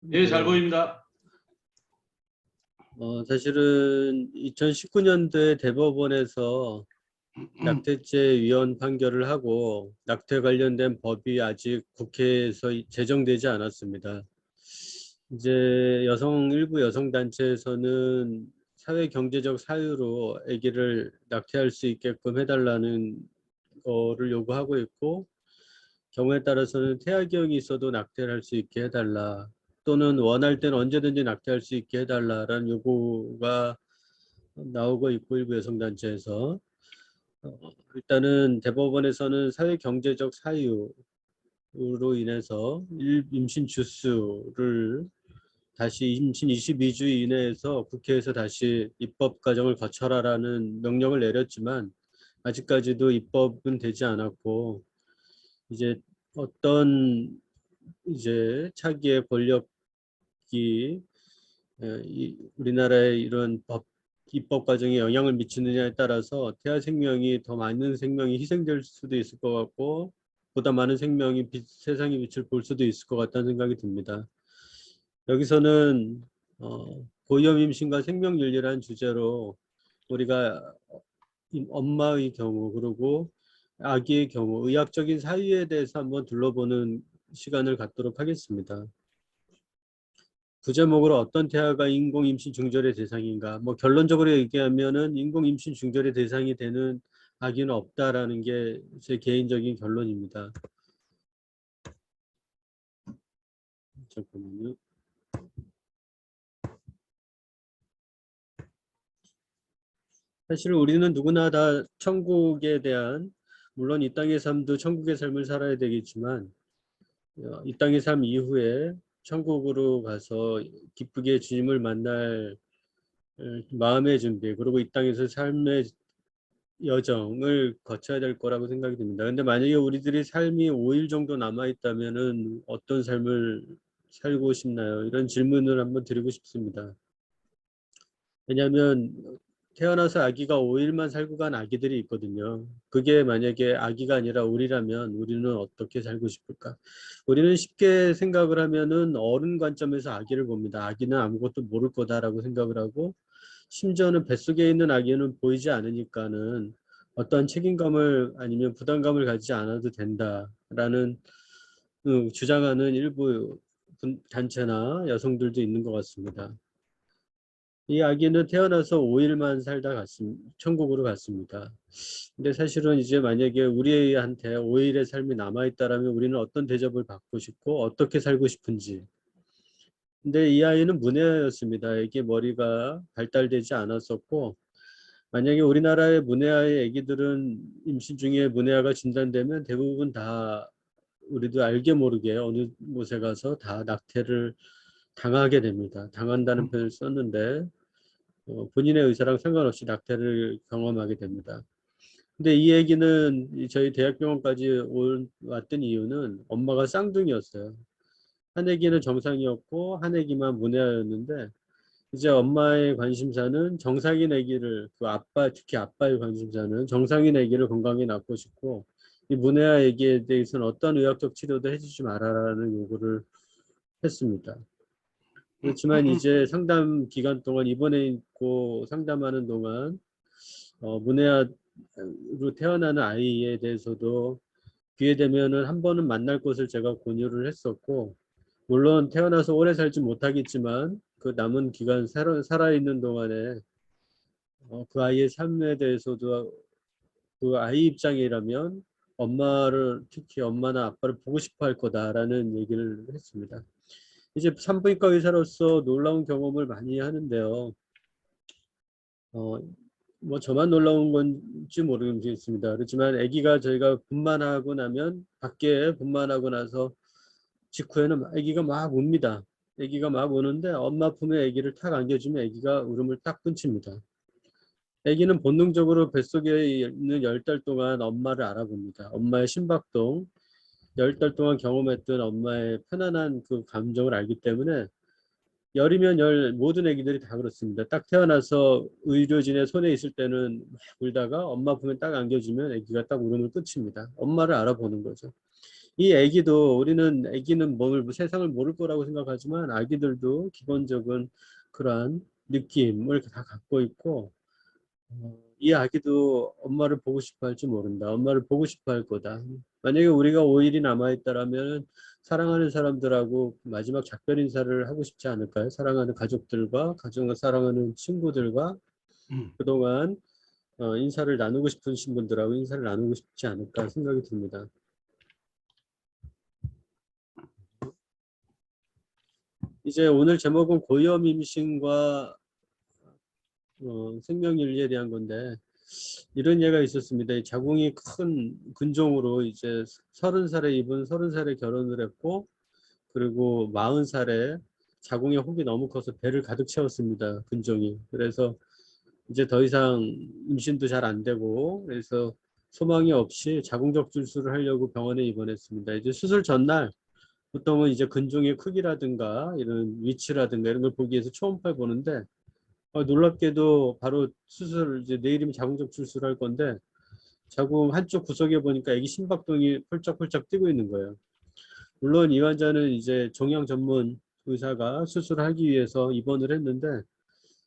네, 잘 보입니다. 사실은 2019년도에 대법원에서 낙태죄 위헌 판결을 하고 낙태 관련된 법이 아직 국회에서 제정되지 않았습니다. 이제 일부 여성 단체에서는 사회 경제적 사유로 아기를 낙태할 수 있게끔 해달라는 거를 요구하고 있고, 경우에 따라서는 태아기형이 있어도 낙태를 할 수 있게 해달라, 또는 원할 때는 언제든지 낙태할 수 있게 해달라라는 요구가 나오고 있고, 일부 여성단체에서 일단은 대법원에서는 사회 경제적 사유로 인해서 임신 주수를 다시 임신 22주 이내에서 국회에서 다시 입법 과정을 거쳐라라는 명령을 내렸지만 아직까지도 입법은 되지 않았고, 이제 어떤 차기의 권력이 우리나라의 이런 입법 과정에 영향을 미치느냐에 따라서 태아 생명이 더 많은 생명이 희생될 수도 있을 것 같고, 보다 많은 생명이 세상의 빛을 볼 수도 있을 것 같다는 생각이 듭니다. 여기서는 고위험 임신과 생명윤리라는 주제로 우리가 엄마의 경우, 그리고 아기의 경우 의학적인 사유에 대해서 한번 둘러보는 시간을 갖도록 하겠습니다. 부제목으로 어떤 태아가 인공 임신 중절의 대상인가? 결론적으로 얘기하면은 인공 임신 중절의 대상이 되는 아기는 없다라는 게 제 개인적인 결론입니다. 잠깐만요. 사실 우리는 누구나 다 천국에 대한, 물론 이 땅의 삶도 천국의 삶을 살아야 되겠지만, 이 땅의 삶 이후에 천국으로 가서 기쁘게 주님을 만날 마음의 준비, 그리고 이 땅에서 삶의 여정을 거쳐야 될 거라고 생각이 듭니다. 근데 만약에 우리들이 삶이 5일 정도 남아 있다면은 어떤 삶을 살고 싶나요? 이런 질문을 한번 드리고 싶습니다. 왜냐하면 태어나서 아기가 5일만 살고 간 아기들이 있거든요. 그게 만약에 아기가 아니라 우리라면 우리는 어떻게 살고 싶을까? 우리는 쉽게 생각을 하면은 어른 관점에서 아기를 봅니다. 아기는 아무것도 모를 거다라고 생각을 하고, 심지어는 뱃속에 있는 아기는 보이지 않으니까는 어떠한 책임감을 아니면 부담감을 가지지 않아도 된다라는 주장하는 일부 단체나 여성들도 있는 것 같습니다. 이 아기는 태어나서 5일만 살다 천국으로 갔습니다. 근데 사실은 이제 만약에 우리한테 5일의 삶이 남아있다라면 우리는 어떤 대접을 받고 싶고 어떻게 살고 싶은지. 근데 이 아이는 문해아였습니다. 이게 머리가 발달되지 않았었고, 만약에 우리나라의 문해아의 아기들은 임신 중에 문해아가 진단되면 대부분 다 우리도 알게 모르게 어느 곳에 가서 다 낙태를 당하게 됩니다. 당한다는 표현을 썼는데 본인의 의사랑 상관없이 낙태를 경험하게 됩니다. 근데 이 얘기는 저희 대학병원까지 왔던 이유는 엄마가 쌍둥이였어요. 한 아기는 정상이었고 한 아기만 문해아였는데, 이제 엄마의 관심사는 정상인 아기를, 특히 아빠의 관심사는 정상인 아기를 건강히 낳고 싶고, 이 문해아 아기에 대해서는 어떤 의학적 치료도 해주지 말아라는 요구를 했습니다. 그렇지만 이제 상담 기간 동안 입원해 있고 상담하는 동안 문해아로 태어나는 아이에 대해서도 기회 되면은 한 번은 만날 것을 제가 권유를 했었고, 물론 태어나서 오래 살지 못하겠지만 그 남은 기간 살아있는 동안에 그 아이의 삶에 대해서도 그 아이 입장이라면 엄마를, 특히 엄마나 아빠를 보고 싶어 할 거다라는 얘기를 했습니다. 이제 산부인과 의사로서 놀라운 경험을 많이 하는데요. 저만 놀라운 건지 모르겠습니다. 그렇지만 아기가 저희가 분만하고 나면, 밖에 분만하고 나서 직후에는 아기가 막 웁니다. 아기가 막 우는데 엄마 품에 아기를 탁 안겨주면 아기가 울음을 딱 끊칩니다. 아기는 본능적으로 뱃속에 있는 10달 동안 엄마를 알아봅니다. 엄마의 심박동, 10달 동안 경험했던 엄마의 편안한 그 감정을 알기 때문에, 열이면 열, 모든 아기들이 다 그렇습니다. 딱 태어나서 의료진의 손에 있을 때는 막 울다가 엄마 품에 딱 안겨주면 아기가 딱 울음을 끊칩니다. 엄마를 알아보는 거죠. 이 아기도 우리는 아기는 세상을 모를 거라고 생각하지만 아기들도 기본적인 그러한 느낌을 다 갖고 있고 이 아기도 엄마를 보고 싶어 할지 모른다. 엄마를 보고 싶어 할 거다. 만약에 우리가 5일이 남아있다라면 사랑하는 사람들하고 마지막 작별 인사를 하고 싶지 않을까요? 사랑하는 가족들과 가정과 사랑하는 친구들과 그동안 인사를 나누고 싶은 분들하고 인사를 나누고 싶지 않을까 생각이 듭니다. 이제 오늘 제목은 고위험 임신과 생명윤리에 대한 건데 이런 예가 있었습니다. 이 자궁이 큰 근종으로 이제 30살에 이분 30살에 결혼을 했고 그리고 40살에 자궁의 혹이 너무 커서 배를 가득 채웠습니다. 근종이. 그래서 이제 더 이상 임신도 잘 안 되고 그래서 소망이 없이 자궁적출술을 하려고 병원에 입원했습니다. 이제 수술 전날 보통은 이제 근종의 크기라든가 이런 위치라든가 이런 걸 보기 위해서 초음파를 보는데 놀랍게도 바로 이제 내일이면 자궁적 출술할 건데 자궁 한쪽 구석에 보니까 아기 심박동이 펄쩍펄쩍 뛰고 있는 거예요. 물론 이 환자는 이제 종양 전문 의사가 수술을 하기 위해서 입원을 했는데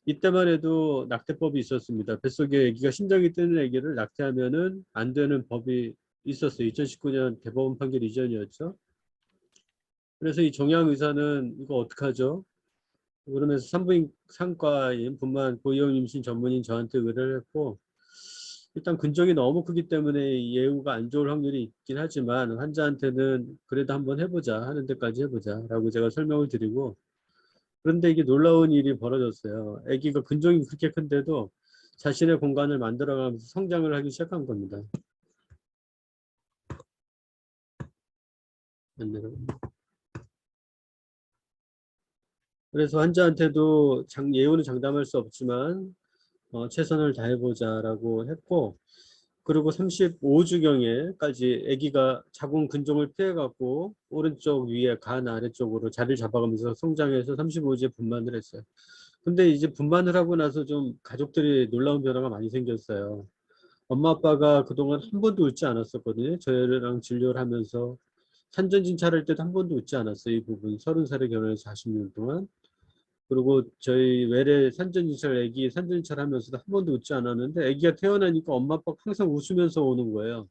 이때만 해도 낙태법이 있었습니다. 뱃속에 아기가 심장이 뛰는 아기를 낙태하면은 안 되는 법이 있었어요. 2019년 대법원 판결 이전이었죠. 그래서 이 종양 의사는 이거 어떡하죠? 그러면서 산부인 상과인 분만 고위험 임신 전문인 저한테 의뢰를 했고 일단 근종이 너무 크기 때문에 예후가 안 좋을 확률이 있긴 하지만 환자한테는 그래도 한번 해보자 하는 데까지 해보자 라고 제가 설명을 드리고 그런데 이게 놀라운 일이 벌어졌어요. 아기가 근종이 그렇게 큰데도 자신의 공간을 만들어가면서 성장을 하기 시작한 겁니다. 그래서 환자한테도 예후는 장담할 수 없지만 최선을 다해보자라고 했고 그리고 35주경에까지 아기가 자궁 근종을 피해갖고 오른쪽 위에 간 아래쪽으로 자리를 잡아가면서 성장해서 35주에 분만을 했어요. 근데 이제 분만을 하고 나서 좀 가족들이 놀라운 변화가 많이 생겼어요. 엄마 아빠가 그동안 한 번도 웃지 않았었거든요. 저희랑 진료를 하면서 산전진찰할 때도 한 번도 웃지 않았어요. 이 부분 30살에 결혼해서 40년 동안. 그리고 저희 외래 산전진찰 아기 산전진찰 하면서도 한 번도 웃지 않았는데 아기가 태어나니까 엄마 아빠가 항상 웃으면서 오는 거예요.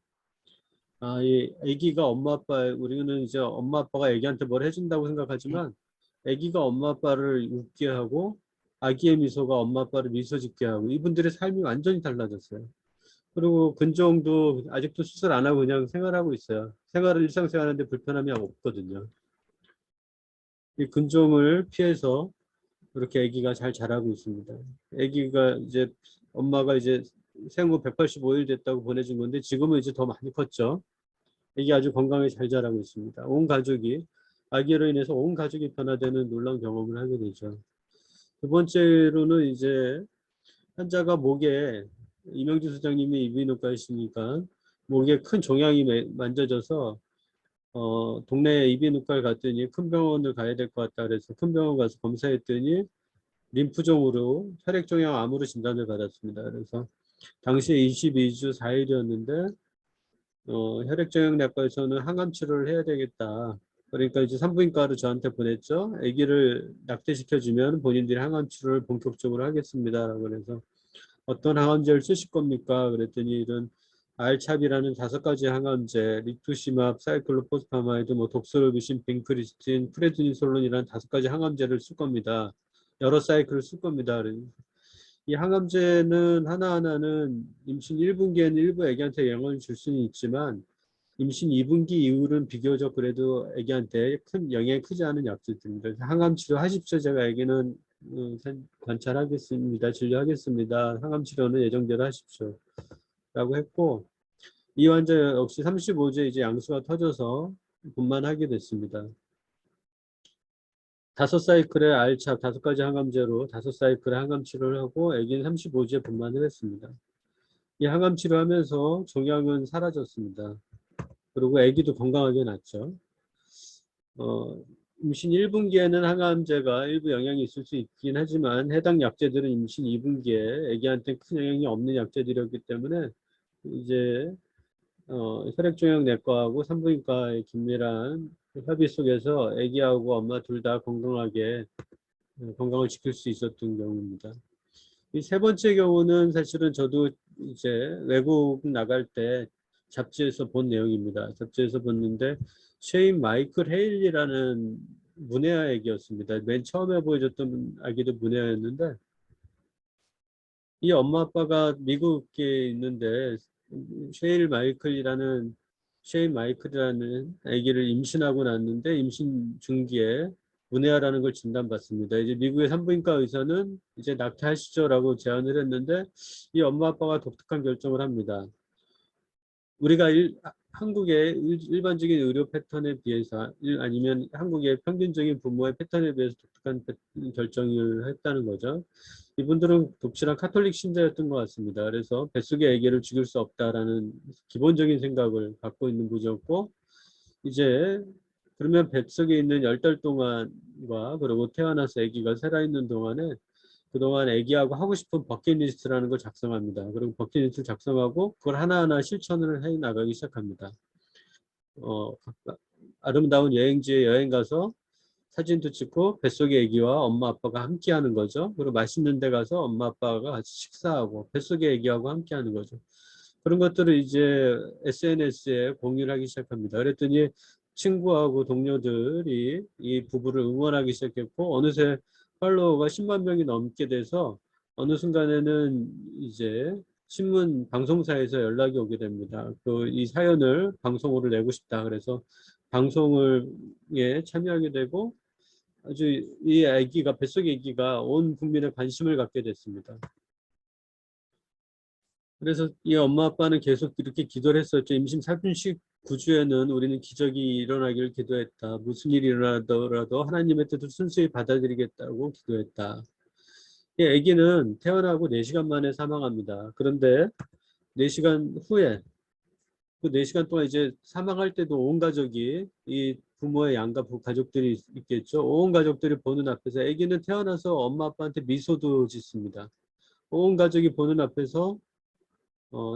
이 아기가 엄마 아빠 우리는 이제 엄마 아빠가 아기한테 뭘 해준다고 생각하지만 아기가 엄마 아빠를 웃게 하고 아기의 미소가 엄마 아빠를 미소 짓게 하고 이분들의 삶이 완전히 달라졌어요. 그리고 근종도 아직도 수술 안 하고 그냥 생활하고 있어요. 일상생활하는데 불편함이 없거든요. 이 근종을 피해서 그렇게 아기가 잘 자라고 있습니다. 아기가 이제 엄마가 이제 생후 185일 됐다고 보내준 건데 지금은 이제 더 많이 컸죠. 아기 아주 건강하게 잘 자라고 있습니다. 온 가족이 아기로 인해서 온 가족이 변화되는 놀라운 경험을 하게 되죠. 두 번째로는 이제 환자가 목에 이명주 소장님이 이비인후과이시니까 목에 큰 종양이 만져져서 동네 이비인후과를 갔더니 큰 병원을 가야 될 것 같다 그래서 큰 병원 가서 검사했더니 림프종으로 혈액종양 암으로 진단을 받았습니다. 그래서 당시에 22주 4일이었는데 혈액종양내과에서는 항암 치료를 해야 되겠다. 그러니까 이제 산부인과로 저한테 보냈죠. 아기를 낙태시켜주면 본인들이 항암 치료를 본격적으로 하겠습니다. 그래서 어떤 항암제를 쓰실 겁니까? 그랬더니 이런 알찹이라는 5가지 항암제, 리투시맙, 사이클로포스파마이드, 독소르비신, 빈크리스틴, 프레드니솔론이라는 5가지 항암제를 쓸 겁니다. 여러 사이클을 쓸 겁니다. 이 항암제는 하나하나는 임신 1분기에는 일부 애기한테 영향을 줄 수는 있지만 임신 2분기 이후는 비교적 그래도 애기한테 큰 영향이 크지 않은 약제들입니다. 항암 치료 하십시오. 제가 애기는 관찰하겠습니다. 진료하겠습니다. 항암 치료는 예정대로 하십시오. 라고 했고 이 환자 역시 35주에 이제 양수가 터져서 분만하게 됐습니다. 5사이클의 알찹 5가지 항암제로 5사이클의 항암 치료를 하고 애기는 35주에 분만을 했습니다. 이 항암 치료하면서 종양은 사라졌습니다. 그리고 애기도 건강하게 났죠. 임신 1분기에는 항암제가 일부 영향이 있을 수 있긴 하지만 해당 약제들은 임신 2분기에 애기한테 큰 영향이 없는 약제들이었기 때문에 이제 혈액종양내과하고 산부인과의 긴밀한 협의 속에서 아기하고 엄마 둘 다 건강하게 건강을 지킬 수 있었던 경우입니다. 이 세 번째 경우는 사실은 저도 이제 외국 나갈 때 잡지에서 본 내용입니다. 잡지에서 봤는데 쉐인 마이클 헤일리라는 문해아 아기였습니다. 맨 처음에 보여줬던 아기도 문해아였는데 이 엄마 아빠가 미국에 있는데 쉐인 마이클이라는 아기를 임신하고 났는데 임신 중기에 문해아라는 걸 진단받습니다. 이제 미국의 산부인과 의사는 이제 낙태하시죠라고 제안을 했는데 이 엄마 아빠가 독특한 결정을 합니다. 우리가 한국의 일반적인 의료 패턴에 비해서 아니면 한국의 평균적인 부모의 패턴에 비해서 독특한 결정을 했다는 거죠. 이분들은 독실한 카톨릭 신자였던 것 같습니다. 그래서 뱃속의 아기를 죽일 수 없다라는 기본적인 생각을 갖고 있는 부부였고, 이제 그러면 뱃속에 있는 10달 동안과 그리고 태어나서 아기가 살아있는 동안에 그동안 아기하고 하고 싶은 버킷리스트라는 걸 작성합니다. 그리고 버킷리스트를 작성하고 그걸 하나하나 실천을 해 나가기 시작합니다. 아름다운 여행지에 여행 가서 사진도 찍고 뱃속의 아기와 엄마 아빠가 함께 하는 거죠. 그리고 맛있는 데 가서 엄마 아빠가 같이 식사하고 뱃속의 아기하고 함께 하는 거죠. 그런 것들을 이제 SNS에 공유를 하기 시작합니다. 그랬더니 친구하고 동료들이 이 부부를 응원하기 시작했고 어느새 팔로워가 10만 명이 넘게 돼서 어느 순간에는 이제 신문 방송사에서 연락이 오게 됩니다. 이 사연을 방송으로 내고 싶다. 그래서 방송을 참여하게 되고 아주 이 아기가 뱃속의 아기가 온 국민의 관심을 갖게 됐습니다. 그래서 이 엄마 아빠는 계속 이렇게 기도를 했었죠. 임신 39주에는 우리는 기적이 일어나기를 기도했다. 무슨 일이 일어나더라도 하나님의 뜻을 순수히 받아들이겠다고 기도했다. 이 아기는 태어나고 4시간 만에 사망합니다. 그런데 4시간 후에 그 4시간 동안 이제 사망할 때도 온 가족이 이 부모의 양가 가족들이 있겠죠. 온 가족들이 보는 앞에서 아기는 태어나서 엄마 아빠한테 미소도 짓습니다. 온 가족이 보는 앞에서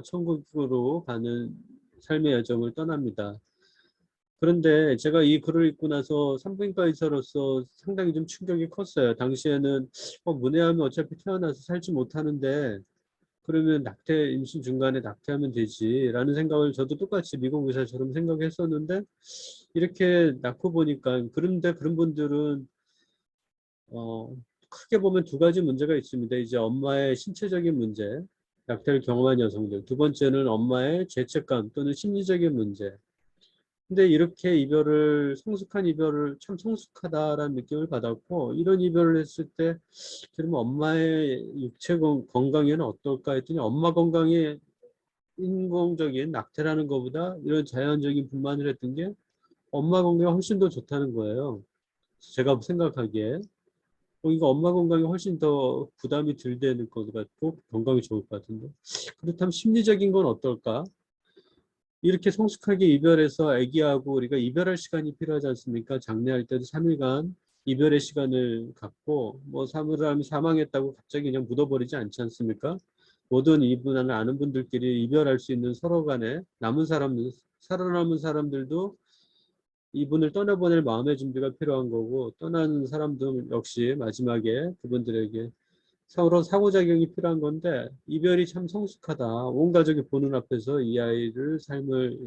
천국으로 가는 삶의 여정을 떠납니다. 그런데 제가 이 글을 읽고 나서 산부인과 의사로서 상당히 좀 충격이 컸어요. 당시에는 문해하면 어차피 태어나서 살지 못하는데 그러면 임신 중간에 낙태하면 되지 라는 생각을 저도 똑같이 미국 의사처럼 생각했었는데 이렇게 낳고 보니까 그런데 그런 분들은 크게 보면 두 가지 문제가 있습니다. 이제 엄마의 신체적인 문제, 낙태를 경험한 여성들. 두 번째는 엄마의 죄책감 또는 심리적인 문제. 근데 이렇게 성숙한 이별을 참 성숙하다라는 느낌을 받았고, 이런 이별을 했을 때, 그러면 엄마의 육체 건강에는 어떨까 했더니 엄마 건강에 인공적인 낙태라는 것보다 이런 자연적인 분만을 했던 게 엄마 건강에 훨씬 더 좋다는 거예요. 제가 생각하기에. 이거 엄마 건강에 훨씬 더 부담이 덜 되는 것 같고 건강이 좋을 것 같은데. 그렇다면 심리적인 건 어떨까? 이렇게 성숙하게 이별해서 아기하고 우리가 이별할 시간이 필요하지 않습니까? 장례할 때도 3일간 이별의 시간을 갖고 뭐 사람이 사망했다고 갑자기 그냥 묻어버리지 않지 않습니까? 모든 이분을 아는 분들끼리 이별할 수 있는 서로 간에 살아남은 사람들도 이분을 떠나보낼 마음의 준비가 필요한 거고 떠나는 사람들 역시 마지막에 그분들에게 서로 상호작용이 필요한 건데 이별이 참 성숙하다. 온 가족이 보는 앞에서 이 아이를 삶을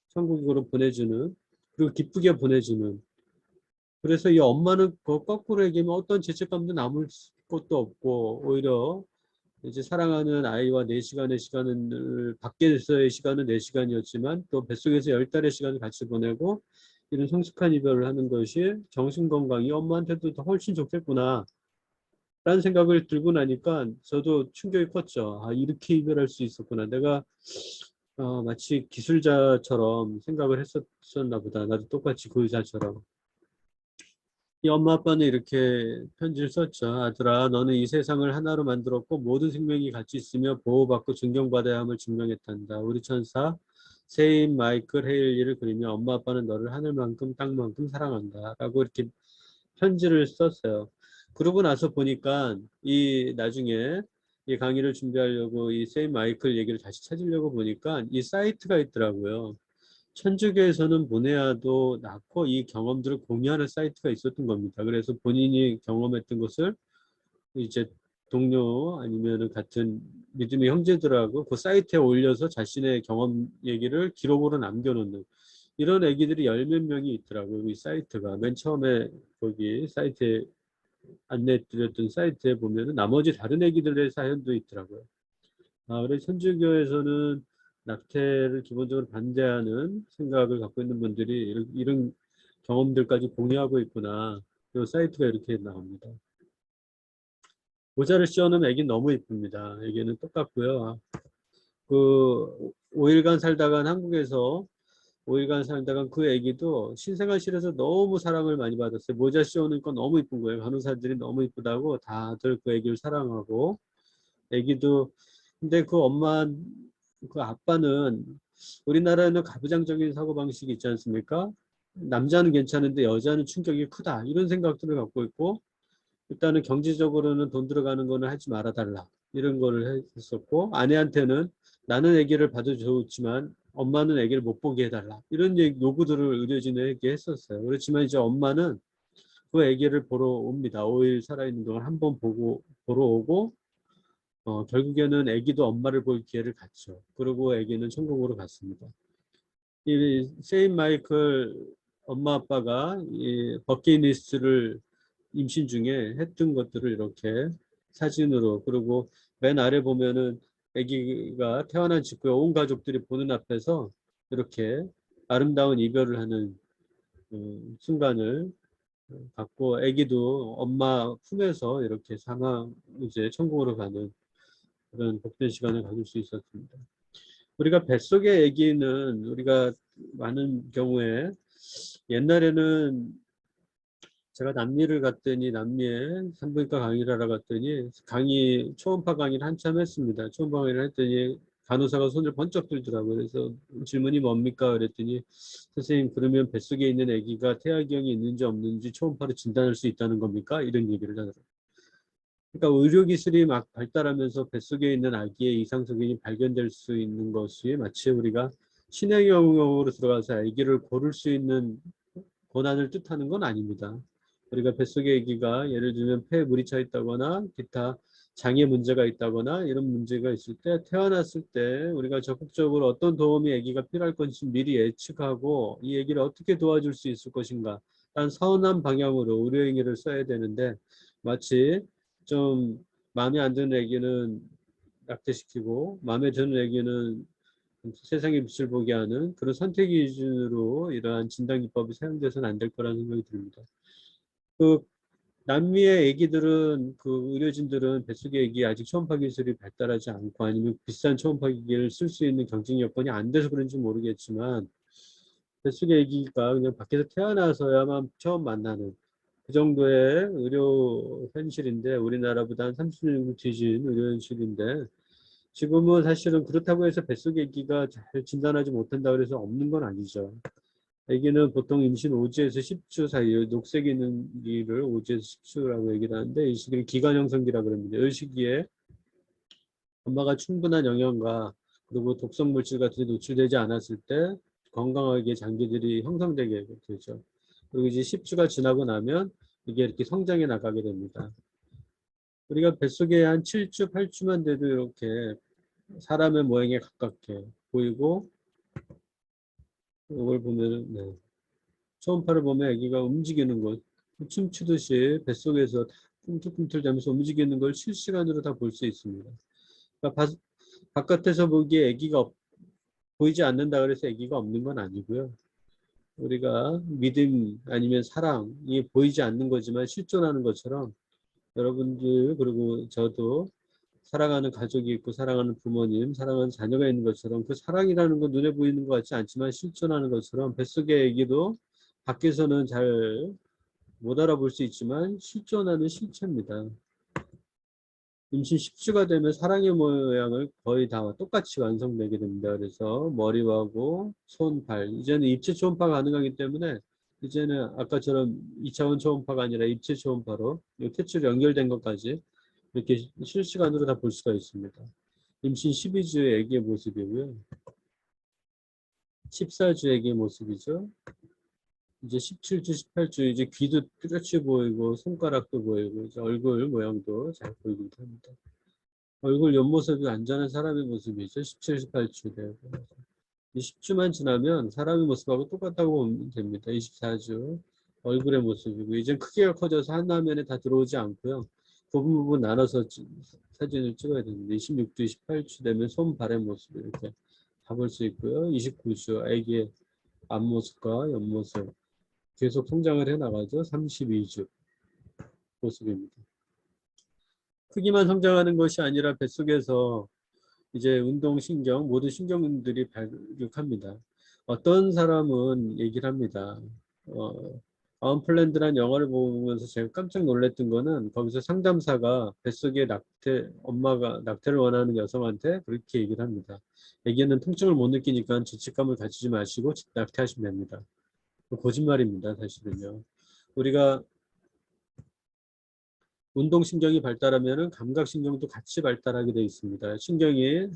천국으로 보내주는 그리고 기쁘게 보내주는 그래서 이 엄마는 거꾸로 얘기하면 어떤 죄책감도 남을 것도 없고 오히려 이제 사랑하는 아이와 4시간의 시간을 밖에서의 시간은 4시간이었지만 또 뱃속에서 10달의 시간을 같이 보내고 이런 성숙한 이별을 하는 것이 정신건강이 엄마한테도 더 훨씬 좋겠구나 라는 생각을 들고 나니까 저도 충격이 컸죠. 아, 이렇게 이별할 수 있었구나. 내가 마치 기술자처럼 생각을 했었나 보다. 나도 똑같이 그 의사처럼. 이 엄마 아빠는 이렇게 편지를 썼죠. 아들아, 너는 이 세상을 하나로 만들었고 모든 생명이 같이 있으며 보호받고 존경받아야 함을 증명했단다. 우리 천사 세인 마이클 헤일리를 그리며 엄마 아빠는 너를 하늘만큼 땅만큼 사랑한다. 라고 이렇게 편지를 썼어요. 그러고 나서 보니까 나중에 이 강의를 준비하려고 이 세인 마이클 얘기를 다시 찾으려고 보니까 이 사이트가 있더라고요. 천주교에서는 보네아도 낳고 이 경험들을 공유하는 사이트가 있었던 겁니다. 그래서 본인이 경험했던 것을 이제 동료 아니면은 같은 믿음의 형제들하고 그 사이트에 올려서 자신의 경험 얘기를 기록으로 남겨놓는 이런 애기들이 열 몇 명이 있더라고요. 이 사이트가 맨 처음에 거기 사이트에 안내드렸던 사이트에 보면은 나머지 다른 애기들의 사연도 있더라고요. 그래서 천주교에서는 낙태를 기본적으로 반대하는 생각을 갖고 있는 분들이 이런 경험들까지 공유하고 있구나. 이 사이트가 이렇게 나옵니다. 모자를 씌워놓은 애기는 너무 이쁩니다. 애기는 똑같고요. 그 5일간 살다간 한국에서 5일간 살다간 그 애기도 신생아실에서 너무 사랑을 많이 받았어요. 모자 씌워놓으니까 너무 이쁜 거예요. 간호사들이 너무 이쁘다고 다들 그 애기를 사랑하고 애기도 근데 그 엄마 그 아빠는 우리나라에는 가부장적인 사고방식이 있지 않습니까? 남자는 괜찮은데 여자는 충격이 크다 이런 생각들을 갖고 있고 일단은 경제적으로는 돈 들어가는 거는 하지 말아달라 이런 거를 했었고 아내한테는 나는 아기를 봐도 좋지만 엄마는 아기를 못 보게 해달라 이런 요구들을 의료진에게 했었어요. 그렇지만 이제 엄마는 그 아기를 보러 옵니다. 5일 살아있는 동안 한 번 보러 오고 결국에는 아기도 엄마를 볼 기회를 갖죠. 그리고 아기는 천국으로 갔습니다. 이 세인 마이클 엄마 아빠가 이 버킷리스트를 임신 중에 했던 것들을 이렇게 사진으로 그리고 맨 아래 보면은 아기가 태어난 직후에 온 가족들이 보는 앞에서 이렇게 아름다운 이별을 하는 순간을 갖고 아기도 엄마 품에서 이렇게 사망 이제 천국으로 가는 그런 복된 시간을 가질 수 있었습니다. 우리가 뱃속의 아기는 우리가 많은 경우에 옛날에는 제가 남미를 갔더니 남미에 산부인과 강의를 하러 갔더니 초음파 강의를 한참 했습니다. 초음파 강의를 했더니 간호사가 손을 번쩍 들더라고요. 그래서 질문이 뭡니까? 그랬더니 선생님 그러면 뱃속에 있는 아기가 태아경이 있는지 없는지 초음파로 진단할 수 있다는 겁니까? 이런 얘기를 하더라고요. 그러니까 의료기술이 막 발달하면서 뱃속에 있는 아기의 이상소견이 발견될 수 있는 것이 마치 우리가 신의 영역으로 들어가서 아기를 고를 수 있는 권한을 뜻하는 건 아닙니다. 우리가 뱃속의 아기가 예를 들면 폐에 물이 차 있다거나 기타 장애 문제가 있다거나 이런 문제가 있을 때 태어났을 때 우리가 적극적으로 어떤 도움이 아기가 필요할 건지 미리 예측하고 이 아기를 어떻게 도와줄 수 있을 것인가 한 선한 방향으로 의료행위를 써야 되는데 마치 좀 마음에 안 드는 아기는 낙태시키고 마음에 드는 아기는 세상의 빛을 보게 하는 그런 선택의 기준으로 이러한 진단기법이 사용돼서는 안 될 거라는 생각이 듭니다. 그 남미의 아기들은 그 의료진들은 뱃속의 아기 아직 초음파 기술이 발달하지 않고 아니면 비싼 초음파 기기를 쓸 수 있는 경쟁 여건이 안 돼서 그런지 모르겠지만 뱃속의 아기가 그냥 밖에서 태어나서야만 처음 만나는 그 정도의 의료 현실인데 우리나라보다 한 30년 정도 뒤진 의료 현실인데 지금은 사실은 그렇다고 해서 뱃속의 아기가 잘 진단하지 못한다 그래서 없는 건 아니죠. 아기는 보통 임신 5주에서 10주 사이 녹색이 있는 기를 5주에서 10주라고 얘기를 하는데 이 시기를 기관형성기라고 그럽니다. 이 시기에 엄마가 충분한 영양과 그리고 독성 물질 같은 데 노출되지 않았을 때 건강하게 장기들이 형성되게 되죠. 그리고 이제 10주가 지나고 나면 이게 이렇게 성장해 나가게 됩니다. 우리가 뱃속에 한 7주, 8주만 돼도 이렇게 사람의 모양에 가깝게 보이고 이걸 보면 네. 초음파를 보면 아기가 움직이는 것 춤추듯이 뱃속에서 꿈틀꿈틀 대면서 움직이는 걸 실시간으로 다 볼 수 있습니다. 그러니까 바깥에서 보기에 아기가 보이지 않는다 그래서 아기가 없는 건 아니고요. 우리가 믿음 아니면 사랑이 보이지 않는 거지만 실존하는 것처럼 여러분들 그리고 저도 사랑하는 가족이 있고 사랑하는 부모님, 사랑하는 자녀가 있는 것처럼 그 사랑이라는 건 눈에 보이는 것 같지 않지만 실존하는 것처럼 뱃속의 아기도 밖에서는 잘 못 알아볼 수 있지만 실존하는 실체입니다. 임신 10주가 되면 사랑의 모양을 거의 다 똑같이 완성되게 됩니다. 그래서 머리하고 손, 발 이제는 입체 초음파 가능하기 때문에 이제는 아까처럼 2차원 초음파가 아니라 입체 초음파로 탯줄 연결된 것까지 이렇게 실시간으로 다 볼 수가 있습니다. 임신 12주 아기의 모습이고요. 14주 아기의 모습이죠. 이제 17주, 18주 이제 귀도 뚜렷이 보이고 손가락도 보이고 이제 얼굴 모양도 잘 보이기도 합니다. 얼굴 옆모습이 완전한 사람의 모습이죠. 17, 18주 되고 20주만 지나면 사람의 모습하고 똑같다고 보면 됩니다. 24주 얼굴의 모습이고 이제 크기가 커져서 한 화면에 다 들어오지 않고요. 부분 부분 나눠서 사진을 찍어야 됩니다. 26주, 28주 되면 손, 발의 모습 이렇게 다 볼 수 있고요. 29주 아기의 앞모습과 옆모습 계속 성장을 해나가죠. 32주 모습입니다. 크기만 성장하는 것이 아니라 뱃속에서 이제 운동신경, 모든 신경들이 발육합니다. 어떤 사람은 얘기를 합니다. 아웃플랜드란 영화를 보면서 제가 깜짝 놀랐던 거는 거기서 상담사가 뱃속에 엄마가 낙태를 원하는 여성한테 그렇게 얘기를 합니다. 아기는 통증을 못 느끼니까 죄책감을 가지지 마시고 낙태하시면 됩니다. 거짓말입니다, 사실은요. 우리가 운동신경이 발달하면 감각신경도 같이 발달하게 되어 있습니다. 신경이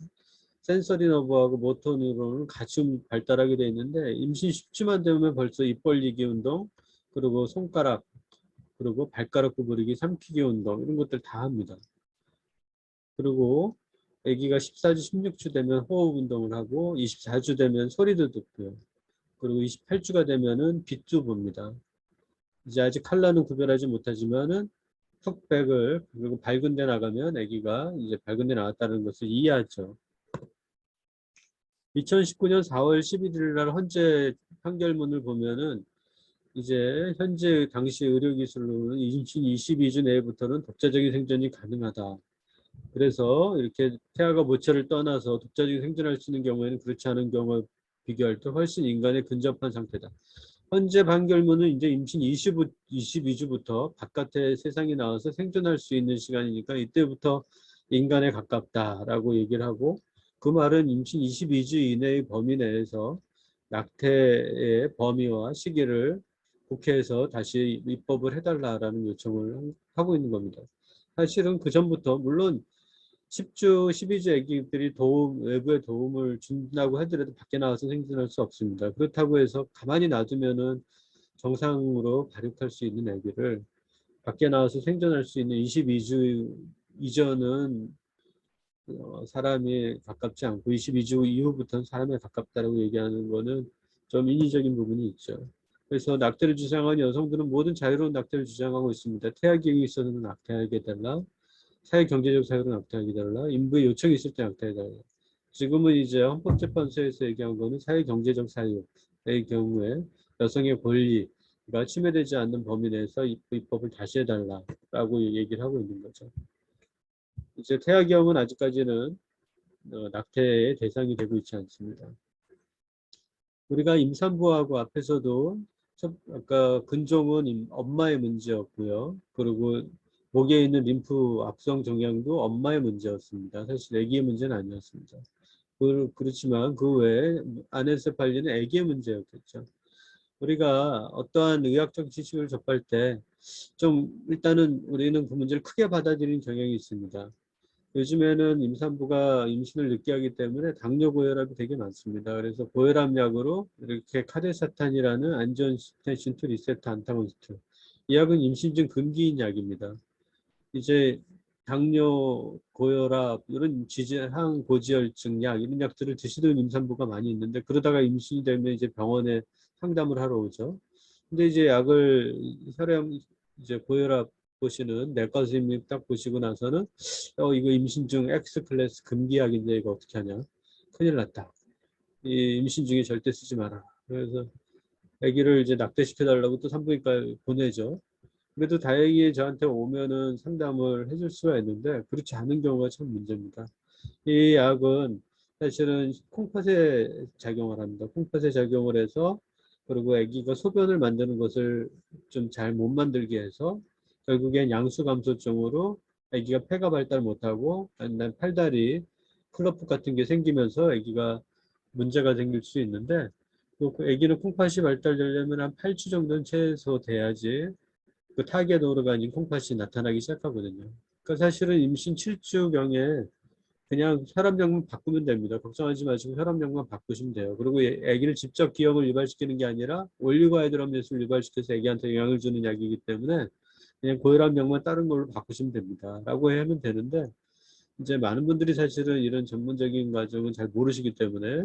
센서리 너브하고 모터 뉴런은 같이 발달하게 되어 있는데 임신 10주만 되면 벌써 입 벌리기 운동, 그리고 손가락, 그리고 발가락 구부리기, 삼키기 운동 이런 것들 다 합니다. 그리고 아기가 14주, 16주 되면 호흡 운동을 하고 24주 되면 소리도 듣고요. 그리고 28주가 되면은 빛도 봅니다. 이제 아직 컬러는 구별하지 못하지만은 흑백을 그리고 밝은 데 나가면 아기가 이제 밝은 데 나왔다는 것을 이해하죠. 2019년 4월 11일 날 헌재 판결문을 보면은 이제 현재 당시 의료기술로는 임신 22주 내부터는 독자적인 생존이 가능하다. 그래서 이렇게 태아가 모체를 떠나서 독자적인 생존할 수 있는 경우에는 그렇지 않은 경우와 비교할 때 훨씬 인간에 근접한 상태다. 현재 판결문은 이제 임신 22주부터 바깥에 세상에 나와서 생존할 수 있는 시간이니까 이때부터 인간에 가깝다라고 얘기를 하고, 그 말은 임신 22주 이내의 범위 내에서 낙태의 범위와 시기를 국회에서 다시 입법을 해달라라는 요청을 하고 있는 겁니다. 사실은 그 전부터 물론 10주, 12주 아기들이 외부의 도움을 준다고 하더라도 밖에 나와서 생존할 수 없습니다. 그렇다고 해서 가만히 놔두면은 정상으로 발육할 수 있는 아기를 밖에 나와서 생존할 수 있는 22주 이전은 사람이 가깝지 않고 22주 이후부터는 사람에 가깝다라고 얘기하는 거는 좀 인위적인 부분이 있죠. 그래서 낙태를 주장하는 여성들은 모든 자유로운 낙태를 주장하고 있습니다. 태아 기형이 있어서는 낙태하게 달라, 사회 경제적 사유로 낙태하게 달라, 인부의 요청이 있을 때 낙태하게 달라. 지금은 이제 헌법재판소에서 얘기한 거는 사회 경제적 사유의 경우에 여성의 권리가 침해되지 않는 범위 내에서 입법을 다시 해달라라고 얘기를 하고 있는 거죠. 이제 태아기형은 아직까지는 낙태의 대상이 되고 있지 않습니다. 우리가 임산부하고 앞에서도 아까 근종은 엄마의 문제였고요. 그리고 목에 있는 림프 악성 종양도 엄마의 문제였습니다. 사실 아기의 문제는 아니었습니다. 그렇지만 그 외에 아넨세팔리는 아기의 문제였겠죠. 우리가 어떠한 의학적 지식을 접할 때 좀 일단은 우리는 그 문제를 크게 받아들이는 경향이 있습니다. 요즘에는 임산부가 임신을 늦게 하기 때문에 당뇨 고혈압이 되게 많습니다. 그래서 고혈압 약으로 이렇게 카데사탄이라는 안지오텐신 2 리세터 안타고니스트, 이 약은 임신 중 금기인 약입니다. 이제 당뇨, 고혈압, 이런 항고지혈증 약, 이런 약들을 드시는 임산부가 많이 있는데, 그러다가 임신이 되면 이제 병원에 상담을 하러 오죠. 근데 이제 약을 혈액, 이제 고혈압 보시는 내과 선생님이 딱 보시고 나서는 이거 임신 중 X 클래스 금기약인데 이거 어떻게 하냐? 큰일 났다. 이 임신 중에 절대 쓰지 마라. 그래서 아기를 이제 낙태시켜 달라고 또 산부인과에 보내죠. 그래도 다행히 저한테 오면은 상담을 해줄 수가 있는데 그렇지 않은 경우가 참 문제입니다. 이 약은 사실은 콩팥에 작용을 합니다. 콩팥에 작용을 해서, 그리고 아기가 소변을 만드는 것을 좀 잘 못 만들게 해서 결국엔 양수 감소증으로 아기가 폐가 발달 못하고 팔다리 클러프 같은 게 생기면서 아기가 문제가 생길 수 있는데, 그 아기는 콩팥이 발달되려면 한 8주 정도는 최소 돼야지 그 타겟 오르간인 콩팥이 나타나기 시작하거든요. 그러니까 사실은 임신 7주경에 그냥 혈압약만 바꾸면 됩니다. 걱정하지 마시고 혈압약만 바꾸시면 돼요. 그리고 아기를 직접 기형을 유발시키는 게 아니라 올리고하이드럼넷을 유발시켜서 아기한테 영향을 주는 약이기 때문에 그냥 고혈압약만 다른 걸로 바꾸시면 됩니다. 라고 하면 되는데 이제 많은 분들이 사실은 이런 전문적인 과정은 잘 모르시기 때문에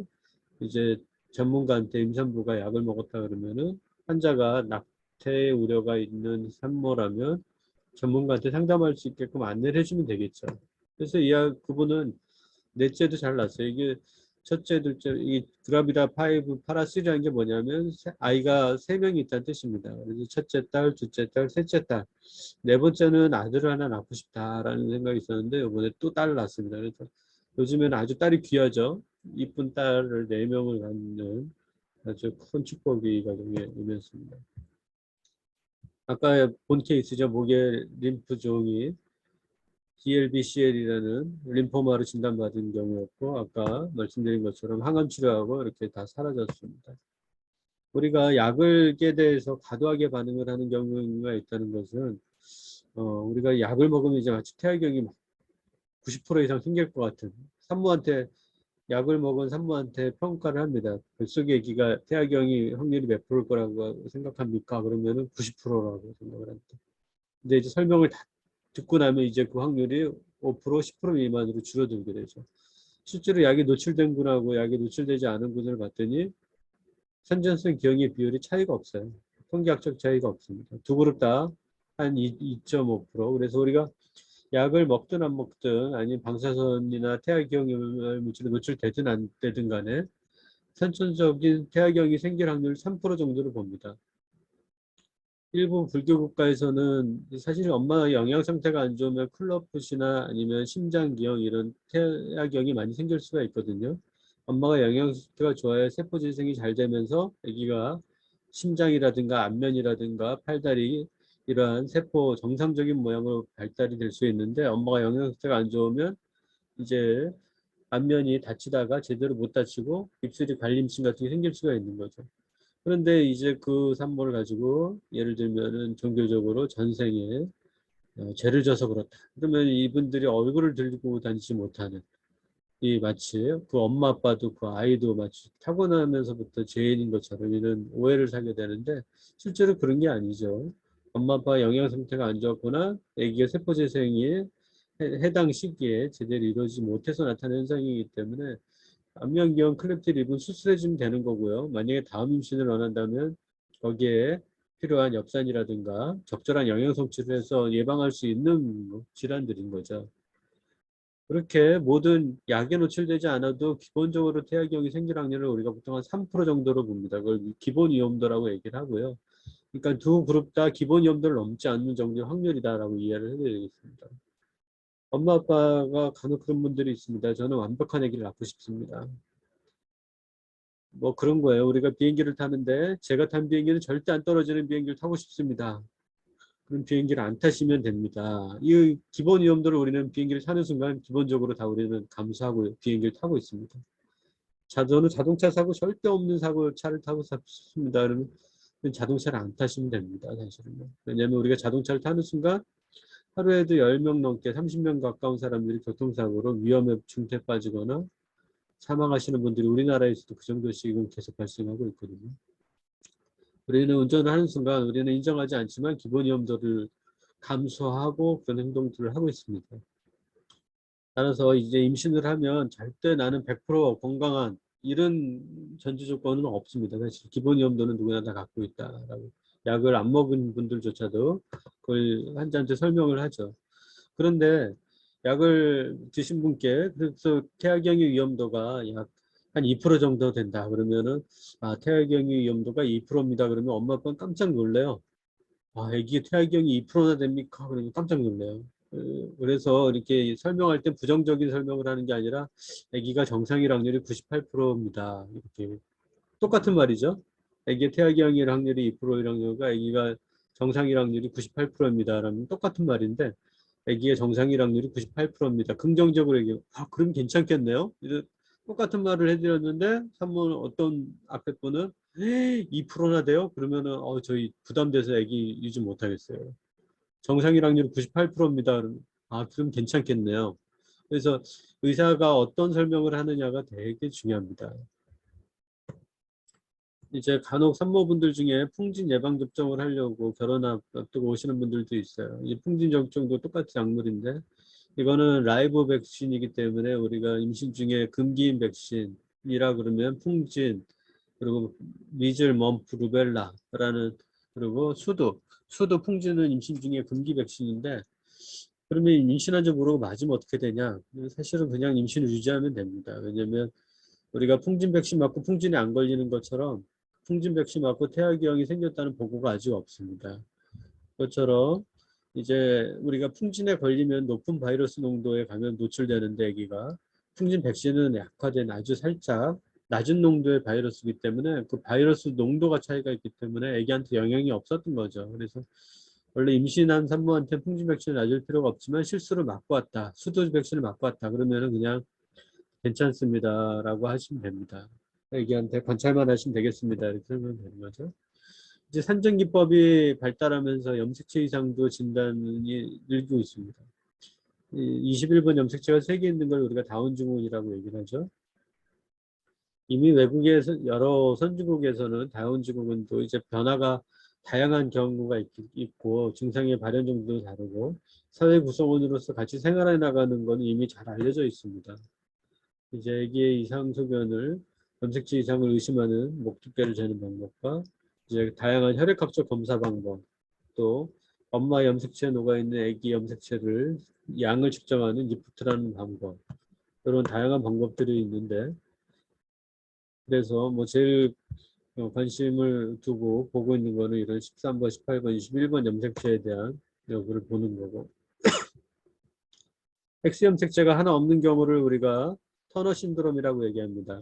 이제 전문가한테 임산부가 약을 먹었다 그러면은 환자가 낙태 우려가 있는 산모라면 전문가한테 상담할 수 있게끔 안내를 해주면 되겠죠. 그래서 그분은 넷째도 잘 낳았어요. 이게 첫째, 둘째, 이 그라비다 5 파라3라는 게 뭐냐면 아이가 3명이 있다는 뜻입니다. 그래서 첫째 딸, 둘째 딸, 셋째 딸. 네 번째는 아들을 하나 낳고 싶다라는 생각이 있었는데 이번에 또 딸을 낳습니다. 그래서 요즘에는 아주 딸이 귀하죠. 이쁜 딸을 4명을 갖는 아주 큰 축복이 가정에 임했습니다. 아까 본 케이스죠. 목에 림프종이 DLBCL이라는 림포마로 진단받은 경우였고 아까 말씀드린 것처럼 항암 치료하고 이렇게 다 사라졌습니다. 우리가 약을에 대해서 과도하게 반응을 하는 경우가 있다는 것은 우리가 약을 먹으면 이제 마치 태아경이 90% 이상 생길 것 같은 산모한테 약을 먹은 산모한테 평가를 합니다. 뱃속의 아기가 태아경이 확률이 몇 프로일 거라고 생각합니까? 그러면은 90%라고 생각을 합니다. 근데 이제 설명을 다 듣고 나면 이제 그 확률이 5%, 10% 미만으로 줄어들게 되죠. 실제로 약이 노출된 분하고 약이 노출되지 않은 분을 봤더니 선전성 기형의 비율이 차이가 없어요. 통계학적 차이가 없습니다. 두 그룹 다 한 2.5%. 그래서 우리가 약을 먹든 안 먹든 아니면 방사선이나 태아기형 물질에 노출되든 안 되든 간에 선천적인 태아경이 생길 확률 3% 정도로 봅니다. 일부 불교 국가에서는 사실 엄마 영양 상태가 안 좋으면 클럽풋이나 아니면 심장기형 이런 태아경이 많이 생길 수가 있거든요. 엄마가 영양 상태가 좋아야 세포 재생이 잘 되면서 아기가 심장이라든가 안면이라든가 팔다리 이러한 세포 정상적인 모양으로 발달이 될 수 있는데 엄마가 영양 상태가 안 좋으면 이제 안면이 다치다가 제대로 못 다치고 입술이 관림증 같은 게 생길 수가 있는 거죠. 그런데 이제 그 산모를 가지고 예를 들면은 종교적으로 전생에 죄를 져서 그렇다. 그러면 이분들이 얼굴을 들고 다니지 못하는 이 마치 그 엄마 아빠도 그 아이도 마치 타고나면서부터 죄인인 것처럼 이런 오해를 사게 되는데 실제로 그런 게 아니죠. 엄마 아빠 영양 상태가 안 좋았거나 아기가 세포 재생이 해당 시기에 제대로 이루어지지 못해서 나타나는 현상이기 때문에 안면기형 클랩트 립은 수술해주면 되는 거고요. 만약에 다음 임신을 원한다면 거기에 필요한 엽산이라든가 적절한 영양 성취를 해서 예방할 수 있는 질환들인 거죠. 그렇게 모든 약에 노출되지 않아도 기본적으로 태아경이 생길 확률을 우리가 보통 한 3% 정도로 봅니다. 그걸 기본 위험도라고 얘기를 하고요. 그러니까 두 그룹 다 기본 위험도를 넘지 않는 정도의 확률이다라고 이해를 해드리겠습니다. 엄마 아빠가 간혹 그런 분들이 있습니다. 저는 완벽한 아기를 낳고 싶습니다. 뭐 그런 거예요. 우리가 비행기를 타는데 제가 탄 비행기는 절대 안 떨어지는 비행기를 타고 싶습니다. 그럼 비행기를 안 타시면 됩니다. 이 기본 위험도를 우리는 비행기를 타는 순간 기본적으로 다 우리는 감수하고 비행기를 타고 있습니다. 저는 자동차 사고 절대 없는 사고 차를 타고 싶습니다. 그러면 자동차를 안 타시면 됩니다. 사실은. 왜냐하면 우리가 자동차를 타는 순간 하루에도 10명 넘게 30명 가까운 사람들이 교통사고로 위험에 중태에 빠지거나 사망하시는 분들이 우리나라에서도 그 정도씩은 계속 발생하고 있거든요. 우리는 운전을 하는 순간 우리는 인정하지 않지만 기본 위험도를 감수하고 그런 행동들을 하고 있습니다. 따라서 이제 임신을 하면 절대 나는 100% 건강한 이런 전제 조건은 없습니다. 사실 기본 위험도는 누구나 다 갖고 있다라고 약을 안 먹은 분들조차도 그걸 환자한테 설명을 하죠. 그런데 약을 드신 분께 그래서 태아경의 위험도가 약 한 2% 정도 된다 그러면은 태아경의 위험도가 2%입니다. 그러면 엄마 아빠는 깜짝 놀래요. 애기 태아경이 2%나 됩니까? 그러면 깜짝 놀래요. 그래서 이렇게 설명할 때 부정적인 설명을 하는 게 아니라 아기가 정상일 확률이 98%입니다. 이렇게 똑같은 말이죠. 아기의 태아경일 확률이 2%일 확률과 아기가 정상일 확률이 98%입니다. 라면 똑같은 말인데 아기의 정상일 확률이 98%입니다. 긍정적으로 얘기해요. 그럼 괜찮겠네요. 똑같은 말을 해드렸는데 산모는 어떤 앞에 분은 2%나 돼요? 그러면은 저희 부담돼서 아기 유지 못하겠어요. 정상일 확률이 98%입니다. 아, 그럼 괜찮겠네요. 그래서 의사가 어떤 설명을 하느냐가 되게 중요합니다. 이제 간혹 산모분들 중에 풍진 예방 접종을 하려고 결혼 앞두고 오시는 분들도 있어요. 이 풍진 접종도 똑같이 약물인데 이거는 라이브 백신이기 때문에 우리가 임신 중에 금기인 백신이라 그러면 풍진, 그리고 미즐, 머프, 루벨라라는, 그리고 수도 풍진은 임신 중에 금기 백신인데, 그러면 임신한 줄 모르고 맞으면 어떻게 되냐? 사실은 그냥 임신을 유지하면 됩니다. 왜냐면 우리가 풍진 백신 맞고 풍진이 안 걸리는 것처럼 풍진 백신 맞고 태아기형이 생겼다는 보고가 아직 없습니다. 그것처럼 이제 우리가 풍진에 걸리면 높은 바이러스 농도에 감염 노출되는데, 아기가 풍진 백신은 약화된 아주 살짝 낮은 농도의 바이러스이기 때문에 그 바이러스 농도가 차이가 있기 때문에 아기한테 영향이 없었던 거죠. 그래서 원래 임신한 산모한테 풍진 백신을 맞을 필요가 없지만 실수로 맞고 왔다, 수도 백신을 맞고 왔다 그러면은 그냥 괜찮습니다라고 하시면 됩니다. 아기한테 관찰만 하시면 되겠습니다, 이렇게 설명이 되는 거죠. 이제 산정기법이 발달하면서 염색체 이상도 진단이 늘고 있습니다. 21번 염색체가 3개 있는 걸 우리가 다운 증후군이라고 얘기를 하죠. 이미 외국에서 여러 선진국에서는 다운 증후군도 이제 변화가 다양한 경우가 있고 증상의 발현 정도도 다르고 사회 구성원으로서 같이 생활해 나가는 건 이미 잘 알려져 있습니다. 이제 아기의 이상 소견을, 염색체 이상을 의심하는 목두께를 재는 방법과 이제 다양한 혈액학적 검사 방법, 또 엄마 염색체에 녹아있는 아기 염색체를 양을 측정하는 리프트라는 방법, 그런 다양한 방법들이 있는데, 그래서 뭐 제일 관심을 두고 보고 있는 거는 이런 13번, 18번, 21번 염색체에 대한 여부를 보는 거고, X 염색체가 하나 없는 경우를 우리가 터너 신드롬이라고 얘기합니다.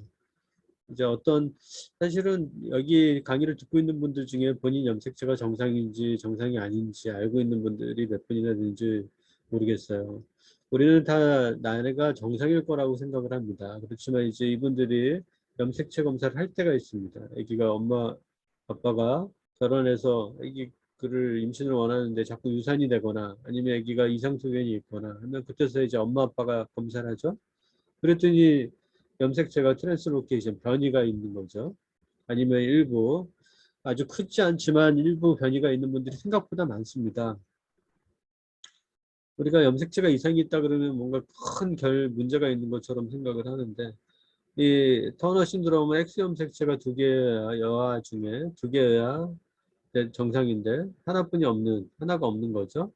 이제 사실은 여기 강의를 듣고 있는 분들 중에 본인 염색체가 정상인지 정상이 아닌지 알고 있는 분들이 몇 분이나 되는지 모르겠어요. 우리는 다 나이가 정상일 거라고 생각을 합니다. 그렇지만 이제 이분들이 염색체 검사를 할 때가 있습니다. 아기가 엄마 아빠가 결혼해서 아기 그를 임신을 원하는데 자꾸 유산이 되거나 아니면 아기가 이상소견이 있거나 하면 그때서 이제 엄마 아빠가 검사를 하죠. 그랬더니 염색체가 트랜스로케이션 변이가 있는 거죠. 아니면 일부 아주 크지 않지만 일부 변이가 있는 분들이 생각보다 많습니다. 우리가 염색체가 이상이 있다 그러면 뭔가 큰 문제가 있는 것처럼 생각을 하는데, 이 터너 신드롬은 X 염색체가 2개의 여아 중에 2개야 정상인데 하나가 없는 거죠.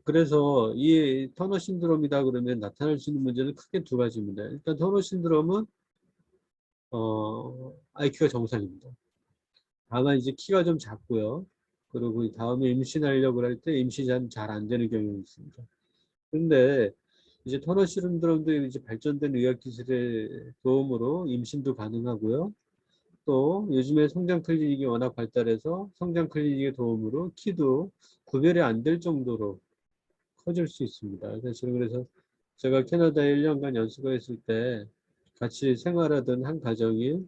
그래서 이 터너 신드롬이다 그러면 나타날 수 있는 문제는 크게 2가지입니다. 일단 터너 신드롬은 IQ가 정상입니다. 다만 이제 키가 좀 작고요. 그리고 다음에 임신하려고 할 때 임신이 잘 안 되는 경우가 있습니다. 근데 이제 터너 신드롬도 이제 발전된 의학 기술의 도움으로 임신도 가능하고요. 또 요즘에 성장 클리닉이 워낙 발달해서 성장 클리닉의 도움으로 키도 구별이 안 될 정도로 커질 수 있습니다. 사실은 그래서 제가 캐나다에 1년간 연수가 있을 때 같이 생활하던 한 가정이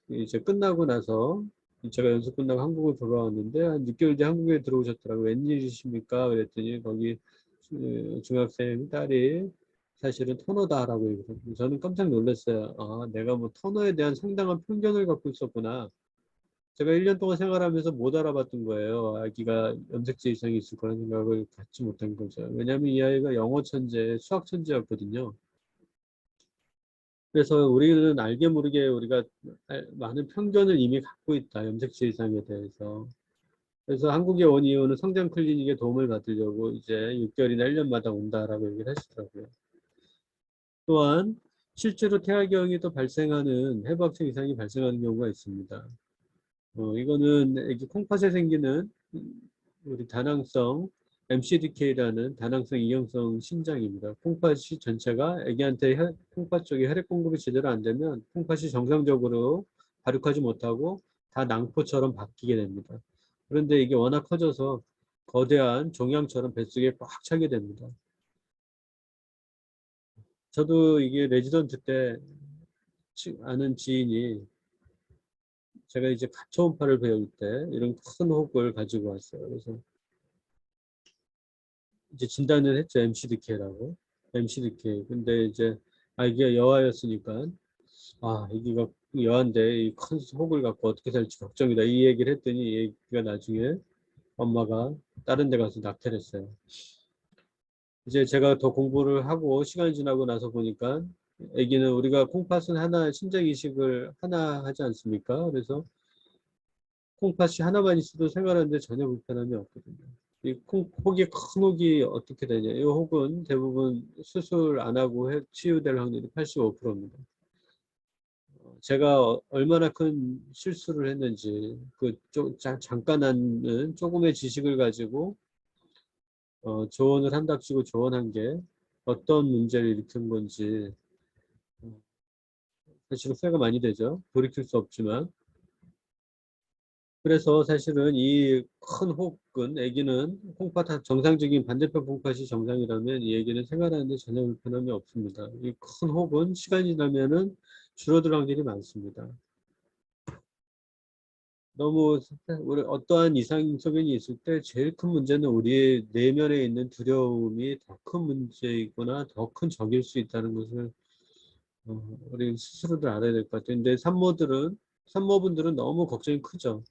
이제 끝나고 나서 제가 연수 끝나고 한국을 돌아왔는데 한 6개월 뒤에 한국에 들어오셨더라고요. 웬일이십니까? 그랬더니 거기 중학생 딸이 사실은 터너다라고 얘기했어요. 저는 깜짝 놀랐어요. 아, 내가 뭐 터너에 대한 상당한 편견을 갖고 있었구나. 제가 1년 동안 생활하면서 못 알아봤던 거예요. 아기가 염색체 이상이 있을 거라는 생각을 갖지 못한 거죠. 왜냐하면 이 아이가 영어 천재, 수학 천재였거든요. 그래서 우리는 알게 모르게 우리가 많은 편견을 이미 갖고 있다, 염색체 이상에 대해서. 그래서 한국에 온 이유는 성장 클리닉의 도움을 받으려고 이제 6개월이나 1년마다 온다라고 얘기를 하시더라고요. 또한 실제로 태아경이 또 발생하는 해부학적 이상이 발생하는 경우가 있습니다. 이거는 애기 콩팥에 생기는 우리 다낭성 MCDK라는 다낭성 이형성 신장입니다. 콩팥이 전체가 애기한테 콩팥 쪽에 혈액 공급이 제대로 안 되면 콩팥이 정상적으로 발육하지 못하고 다 낭포처럼 바뀌게 됩니다. 그런데 이게 워낙 커져서 거대한 종양처럼 뱃속에 꽉 차게 됩니다. 저도 이게 레지던트 때 아는 지인이, 제가 이제 초음파를 배울 때 이런 큰 혹을 가지고 왔어요. 그래서 이제 진단을 했죠. MCDK라고. MCDK. 근데 이제 아기가 여아였으니까 아기가 여아인데 이 큰 혹을 갖고 어떻게 살지 걱정이다. 이 얘기를 했더니 이 얘기가 나중에 엄마가 다른 데 가서 낙태를 했어요. 이제 제가 더 공부를 하고 시간이 지나고 나서 보니까 아기는 우리가 콩팥은 하나 신장 이식을 하나 하지 않습니까? 그래서 콩팥이 하나만 있어도 생활하는데 전혀 불편함이 없거든요. 이 혹이 큰 혹이 어떻게 되냐? 이 혹은 대부분 수술 안 하고 치유될 확률이 85%입니다. 제가 얼마나 큰 실수를 했는지 잠깐 하는 조금의 지식을 가지고 조언을 한답시고 조언한 게 어떤 문제를 일으킨 건지 사실은 후회가 많이 되죠. 돌이킬 수 없지만. 그래서 사실은 이 큰 혹은 아기는 콩팥 정상적인 반대편 콩팥이 정상이라면 이 아기는 생활하는데 전혀 불편함이 없습니다. 이 큰 혹은 시간이 지나면은 줄어들 확률이 많습니다. 너무 우리 어떠한 이상 소견이 있을 때 제일 큰 문제는 우리의 내면에 있는 두려움이 더 큰 문제이거나 더 큰 적일 수 있다는 것을 우리 스스로들 알아야 될 것 같아요. 근데 산모분들은 너무 걱정이 크죠.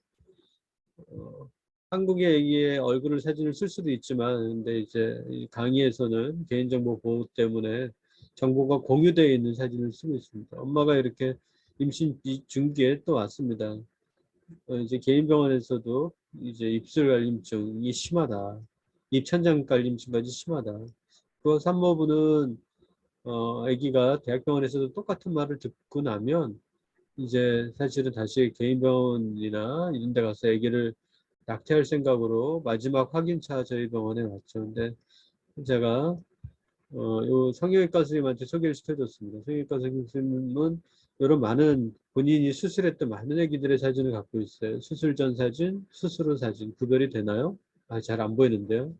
한국의 애기의 얼굴을 사진을 쓸 수도 있지만 근데 이제 이 강의에서는 개인정보 보호 때문에 정보가 공유되어 있는 사진을 쓰고 있습니다. 엄마가 이렇게 임신 중기에 또 왔습니다. 이제 개인 병원에서도 이제 입술 갈림증이 심하다. 입천장 갈림증까지 심하다. 그 산모분은 아기가 대학병원에서도 똑같은 말을 듣고 나면 이제 사실은 다시 개인 병원이나 이런 데 가서 아기를 낙태할 생각으로 마지막 확인차 저희 병원에 왔죠. 근데 제가 요 성형외과 선생님한테 소개를 시켜줬습니다. 성형외과 선생님은 이런 많은 본인이 수술했던 많은 아기들의 사진을 갖고 있어요. 수술 전 사진, 수술 후 사진 구별이 되나요? 잘 안 보이는데요.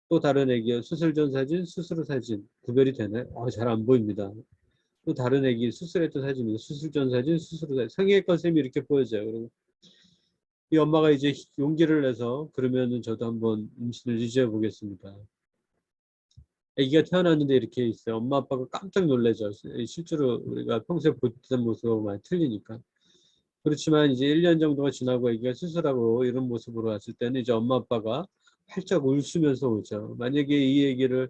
또 다른 아기요. 수술 전 사진, 수술 후 사진 구별이 되나요? 잘 안 보입니다. 또 다른 아기 수술했던 사진입니다. 수술 전 사진, 수술 후 사진. 성형외과 선생님이 이렇게 보여져요. 그리고 이 엄마가 이제 용기를 내서 그러면은 저도 한번 임신을 유지해 보겠습니다. 아기가 태어났는데 이렇게 있어요. 엄마 아빠가 깜짝 놀라죠. 실제로 우리가 평소에 보던 모습하고 많이 틀리니까. 그렇지만 이제 1년 정도가 지나고 아기가 수술하고 이런 모습으로 왔을 때는 이제 엄마 아빠가 활짝 웃으면서 오죠. 만약에 이 아기를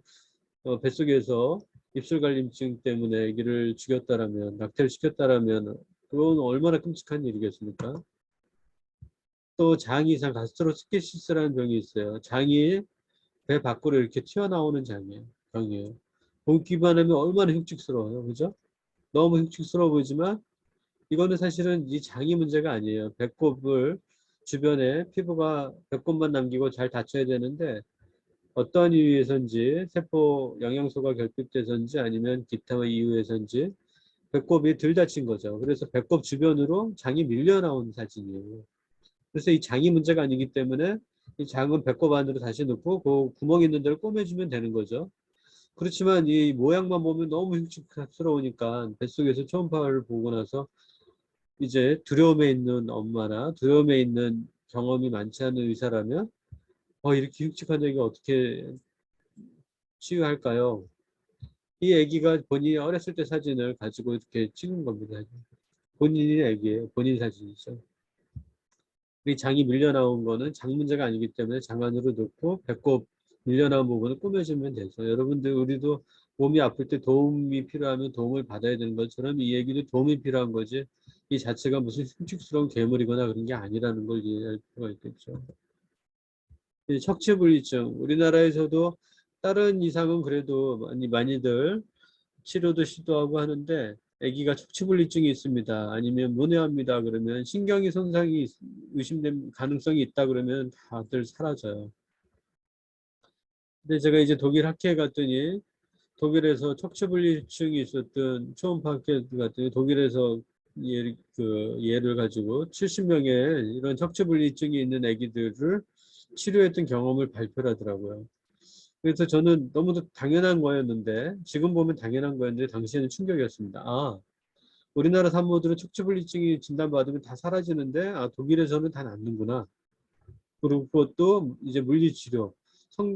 뱃속에서 입술갈림증 때문에 아기를 죽였다라면, 낙태를 시켰다라면 그건 얼마나 끔찍한 일이겠습니까? 또 장이 이상 가스트로스키시스라는 병이 있어요. 장이 배 밖으로 이렇게 튀어나오는 병이에요. 보기만 하면 얼마나 흉측스러워요. 그죠? 너무 흉측스러워 보이지만 이거는 사실은 이 장이 문제가 아니에요. 배꼽을 주변에 피부가 배꼽만 남기고 잘 닫혀야 되는데 어떠한 이유에선지 세포 영양소가 결핍돼서인지 아니면 기타 이유에선지 배꼽이 덜 닫힌 거죠. 그래서 배꼽 주변으로 장이 밀려 나온 사진이에요. 그래서 이 장이 문제가 아니기 때문에 이 장은 배꼽 안으로 다시 넣고 그 구멍 있는 데를 꼬매주면 되는 거죠. 그렇지만 이 모양만 보면 너무 흉측스러우니까 뱃속에서 초음파를 보고 나서 이제 두려움에 있는 엄마나 두려움에 있는 경험이 많지 않은 의사라면 이렇게 흉측한 얘기 어떻게 치유할까요? 이 아기가 본인이 어렸을 때 사진을 가지고 이렇게 찍은 겁니다. 본인이 아기예요. 본인 사진이죠. 이 장이 밀려나온 거는 장 문제가 아니기 때문에 장 안으로 넣고 배꼽 밀려나온 부분을 꾸며주면 되죠. 여러분들 우리도 몸이 아플 때 도움이 필요하면 도움을 받아야 되는 것처럼 이 얘기도 도움이 필요한 거지 이 자체가 무슨 흉측스러운 괴물이거나 그런 게 아니라는 걸 이해할 필요가 있겠죠. 척추분리증 우리나라에서도 다른 이상은 그래도 많이들 치료도 시도하고 하는데 아기가 척추분리증이 있습니다. 아니면 문해합니다. 그러면 신경이 손상이 의심된 가능성이 있다 그러면 다들 사라져요. 근데 제가 이제 독일 학회에 갔더니 독일에서 척추분리증이 있었던 초음파 학회 갔더니 독일에서 예를 가지고 70명의 이런 척추분리증이 있는 아기들을 치료했던 경험을 발표를 하더라고요. 그래서 저는 너무도 당연한 거였는데 지금 보면 당연한 거였는데 당시에는 충격이었습니다. 우리나라 산모들은 척추분리증이 진단받으면 다 사라지는데 독일에서는 다 낫는구나. 그리고 그것도 이제 물리치료.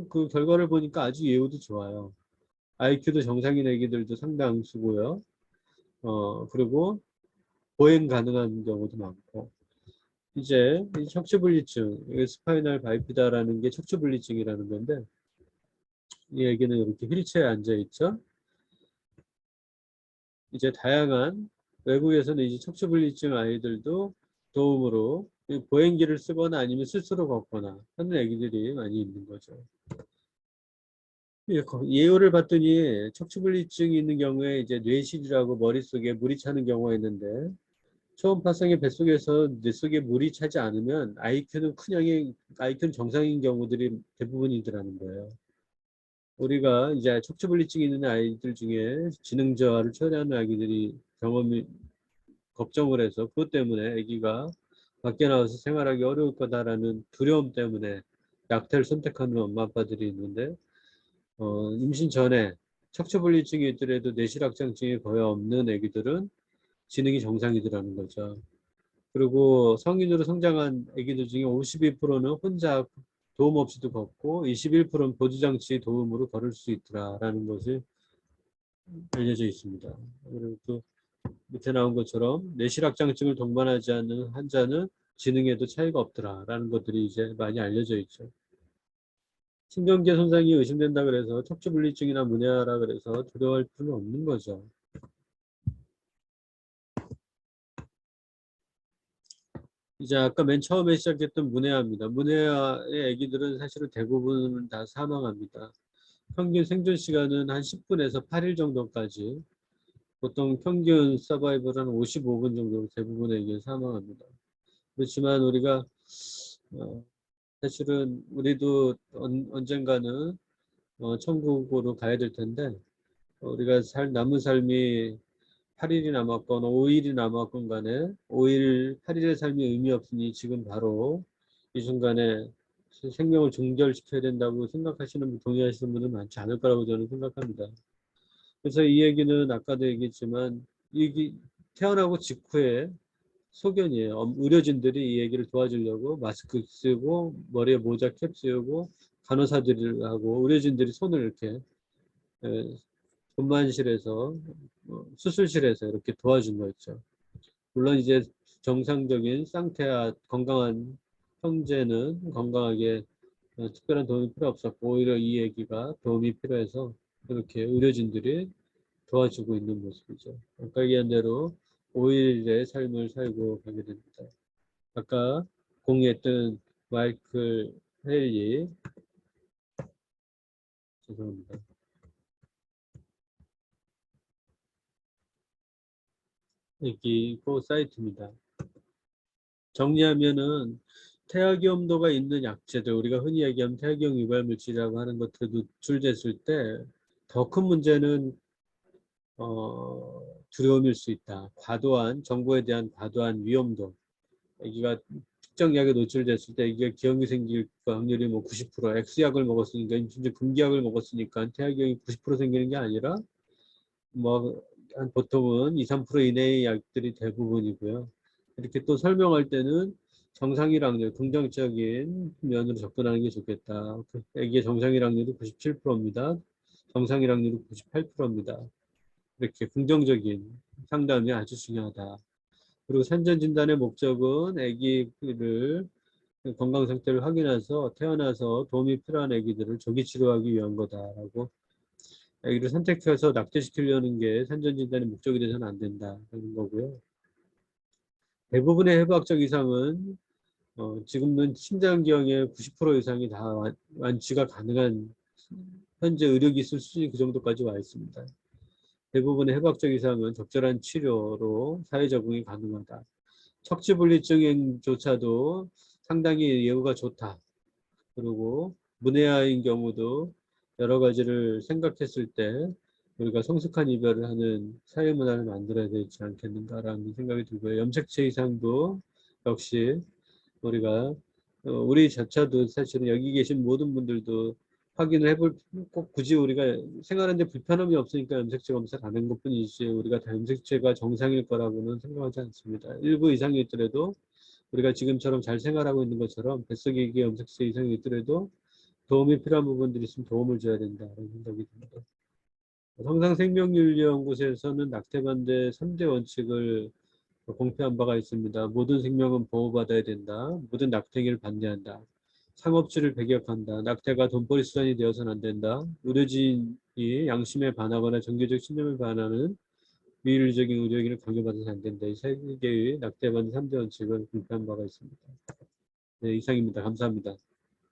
그 결과를 보니까 아주 예후도 좋아요. IQ도 정상인 애기들도 상당수고요. 그리고 보행 가능한 경우도 많고. 이제 이 척추분리증, 스파이널 바이피다라는 게 척추분리증이라는 건데, 이 애기는 이렇게 휠체어에 앉아 있죠. 이제 다양한 외국에서는 이제 척추분리증 아이들도 도움으로 보행기를 쓰거나 아니면 스스로 걷거나 하는 애기들이 많이 있는 거죠. 예후를 봤더니 척추분리증이 있는 경우에 이제 뇌실이라고 머릿속에 물이 차는 경우가 있는데, 초음파상의 뱃속에서 뇌 속에 물이 차지 않으면 IQ는 정상인 경우들이 대부분이더라는 거예요. 우리가 이제 척추분리증이 있는 아이들 중에 지능 저하를 초래하는 아기들이 걱정을 해서 그것 때문에 아기가 밖에 나와서 생활하기 어려울 거다라는 두려움 때문에 약태를 선택하는 엄마 아빠들이 있는데, 임신 전에 척추분리증이 있더라도 뇌실학장증이 거의 없는 아기들은 지능이 정상이더라는 거죠. 그리고 성인으로 성장한 아기들 중에 52%는 혼자 도움 없이도 걷고 21%는 보조장치 도움으로 걸을 수 있더라라는 것이 알려져 있습니다. 그리고 또 밑에 나온 것처럼 뇌실학장증을 동반하지 않는 환자는 지능에도 차이가 없더라라는 것들이 이제 많이 알려져 있죠. 신경계 손상이 의심된다 그래서 척추분리증이나 문해아라 그래서 두려워할 필요는 없는 거죠. 이제 아까 맨 처음에 시작했던 문해아입니다. 문해아의 아기들은 사실은 대부분 다 사망합니다. 평균 생존 시간은 한 10분에서 8일 정도까지, 보통 평균 서바이벌은 55분 정도로 대부분의 아기는 사망합니다. 그렇지만 우리가 사실은 우리도 언젠가는 천국으로 가야 될 텐데, 우리가 남은 삶이 8일이 남았건 5일이 남았건 간에 5일, 8일의 삶이 의미 없으니 지금 바로 이 순간에 생명을 종결시켜야 된다고 생각하시는 분, 동의하시는 분은 많지 않을 거라고 저는 생각합니다. 그래서 이 얘기는 아까도 얘기했지만 태어나고 직후에 소견이에요. 의료진들이 이 얘기를 도와주려고 마스크 쓰고 머리에 모자 캡 쓰고 간호사들하고 의료진들이 손을 이렇게 분만실에서 수술실에서 이렇게 도와준 거 있죠. 물론 이제 정상적인 상태와 건강한 형제는 건강하게 특별한 도움이 필요 없었고, 오히려 이 얘기가 도움이 필요해서 이렇게 의료진들이 도와주고 있는 모습이죠. 아까 얘기한 대로 5일의 삶을 살고 가게 됩니다. 아까 공유했던 마이클 헨리, 죄송합니다. 여기 그 사이트입니다. 정리하면은 태아기염도가 있는 약제들, 우리가 흔히 얘기하면 태아기염 유발물질이라고 하는 것들을 노출됐을 때 더 큰 문제는 두려움일 수 있다. 정보에 대한 과도한 위험도. 아기가 특정 약에 노출됐을 때 이게 기형이 생길 확률이 뭐 90%, X약을 먹었으니까, 진짜 금기약을 먹었으니까 태아기형이 90% 생기는 게 아니라 뭐 한 보통은 2, 3% 이내의 약들이 대부분이고요. 이렇게 또 설명할 때는 정상일 확률, 긍정적인 면으로 접근하는 게 좋겠다. 아기의 정상일 확률이 97%입니다. 정상일 확률이 98%입니다. 이렇게 긍정적인 상담이 아주 중요하다. 그리고 산전 진단의 목적은 아기를 건강 상태를 확인해서 태어나서 도움이 필요한 아기들을 조기 치료하기 위한 거다라고, 아기를 선택해서 낙태시키려는 게 산전 진단의 목적이 돼서는 안 된다는 거고요. 대부분의 해부학적 이상은 지금은 심장기형의 90% 이상이 다 완치가 가능한, 현재 의료기술 수준이 그 정도까지 와 있습니다. 대부분의 해부학적 이상은 적절한 치료로 사회 적응이 가능하다. 척추분리증조차도 상당히 예후가 좋다. 그리고 문해아인 경우도 여러 가지를 생각했을 때 우리가 성숙한 이별을 하는 사회문화를 만들어야 되지 않겠는가라는 생각이 들고요. 염색체 이상도 역시 우리가 우리조차도 사실은 여기 계신 모든 분들도 확인을 해볼, 꼭 굳이 우리가 생활하는데 불편함이 없으니까 염색체 검사를 하는 것뿐이지 우리가 다 염색체가 정상일 거라고는 생각하지 않습니다. 일부 이상이 있더라도 우리가 지금처럼 잘 생활하고 있는 것처럼 뱃속에 염색체 이상이 있더라도 도움이 필요한 부분들이 있으면 도움을 줘야 된다라는 생각이 듭니다. 성상생명윤리연구소에서는 낙태 반대 3대 원칙을 공표한 바가 있습니다. 모든 생명은 보호받아야 된다. 모든 낙태를 반대한다. 상업주를 배격한다. 낙태가 돈벌이 수단이 되어서는 안 된다. 의료진이 양심에 반하거나 종교적 신념에 반하는 비윤리적인 의료행위를 강요받아서는 안 된다. 이 세 개의 낙태 반대 3대 원칙을 공표한 바가 있습니다. 네, 이상입니다. 감사합니다.